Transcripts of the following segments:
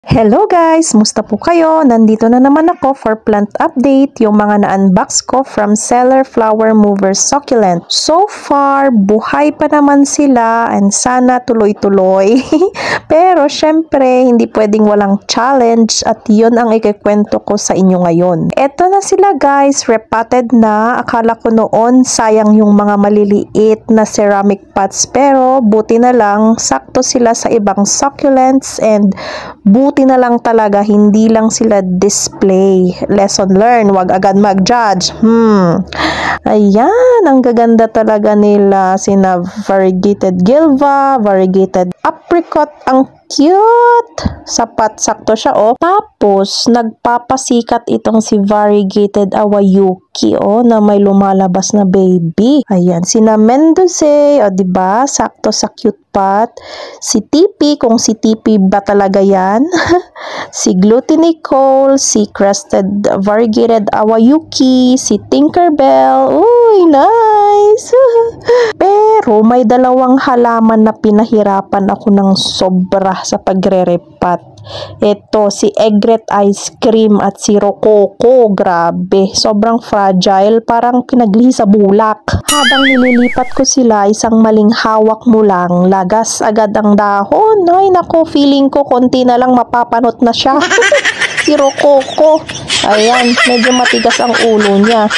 Hello guys! Musta po kayo? Nandito na naman ako for plant update, yung mga na-unbox ko from Seller Flower Mover Succulent. So far, buhay pa naman sila and sana tuloy-tuloy. Pero syempre, hindi pwedeng walang challenge at yun ang ikikwento ko sa inyo ngayon. Eto na sila guys, repotted na. Akala ko noon sayang yung mga maliliit na ceramic pots pero buti na lang, sakto sila sa ibang succulents and buti na lang talaga, hindi lang sila display. Lesson learned, wag agad mag-judge. Ayan, ang gaganda talaga nila. Sina variegated Gilva, variegated apricot, ang cute! Sapat, sakto siya, oh. Tapos, nagpapasikat itong si variegated Awayuki, oh, na may lumalabas na baby. Ayan, sina Mendoze, oh, diba? Sakto sa cute pot. Si Tipi, kung si Tipi ba talaga yan? Si Glutinicole, si Crested Variegated Awayuki, si Tinkerbell. Uy, nice! Pero, may dalawang halaman na pinahirapan ako ng sobra sa pagre-repot. Ito, si Egret Ice Cream at si Rococo. Grabe, sobrang fragile, parang pinaglihi sa bulak. Habang nililipat ko sila, isang maling hawak mo lang, lagas agad ang dahon. Ay nako, feeling ko konti na lang mapapanot na siya. Si Rococo, ayan, medyo matigas ang ulo niya.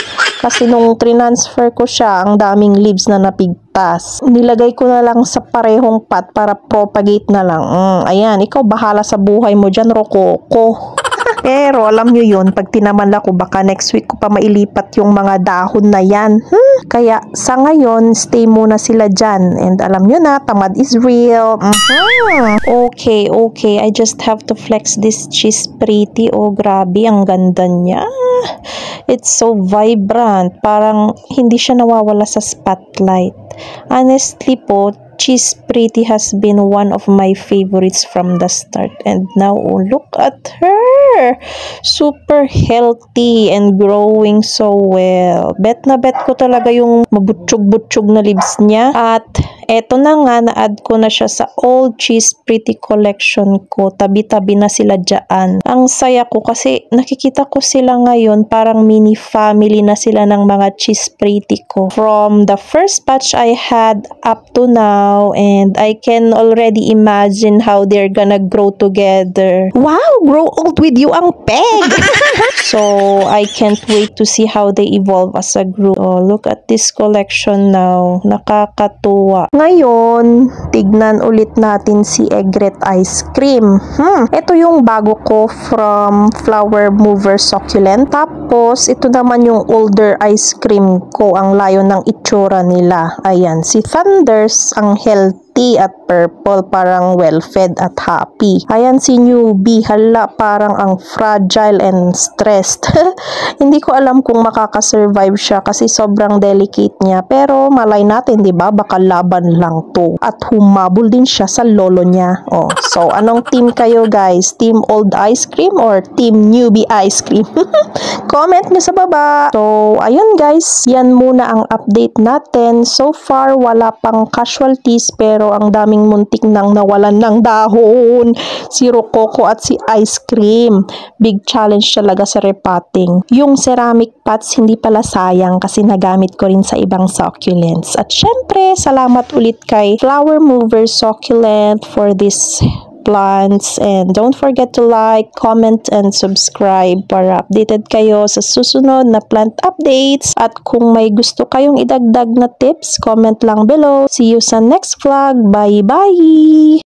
Kasi nung transfer ko siya, ang daming leaves na napigtas. Nilagay ko na lang sa parehong pot para propagate na lang. Ayan, ikaw bahala sa buhay mo dyan, Rococo. Pero alam nyo yun, pag tinaman ko, baka next week ko pa mailipat yung mga dahon na yan. Kaya sa ngayon, stay muna sila dyan. And alam nyo na, tamad is real. Okay. I just have to flex this cheese pretty. Oh, grabe, ang ganda niya. It's so vibrant. Parang hindi siya nawawala sa spotlight. Honestly po, Cheese Pretty has been one of my favorites from the start. And now, oh, look at her! Super healthy and growing so well. Bet na bet ko talaga yung mabutsyog-butsyog na leaves niya. At eto na nga, na-add ko na siya sa All Cheese Pretty collection ko. Tabi-tabi na sila dyan. Ang saya ko kasi nakikita ko sila ngayon, parang mini family na sila ng mga Cheese Pretty ko. From the first batch I had up to now, and I can already imagine how they're gonna grow together. Wow! Grow old with you ang peg! So, I can't wait to see how they evolve as a group. Oh, look at this collection now. Nakakatuwa. Ngayon, tignan ulit natin si Egret Ice Cream. Ito yung bago ko from Flower Mover Succulent. Tapos, ito naman yung older ice cream ko. Ang layo ng itsura nila. Ayan, si Thunders, ang healthy at purple, parang well-fed at happy. Ayan si Newbie, hala, parang ang fragile and stressed. Hindi ko alam kung makakasurvive siya kasi sobrang delicate niya. Pero malay natin, di ba? Baka laban lang to. At humabol din siya sa lolo niya. Oh, so anong team kayo guys? Team Old Ice Cream or Team Newbie Ice Cream? Comment nyo sa baba. So, ayun guys, yan muna ang update natin. So far, wala pang casualties pero ang daming muntik nang nawalan ng dahon. Si Rococo at si Ice Cream. Big challenge talaga sa repotting. Yung ceramic pots hindi pala sayang kasi nagamit ko rin sa ibang succulents. At syempre, salamat ulit kay Flower Mover Succulent for this plants, and don't forget to like, comment, and subscribe para updated kayo sa susunod na plant updates. At kung may gusto kayong idagdag na tips, comment lang below. See you sa next vlog. Bye bye!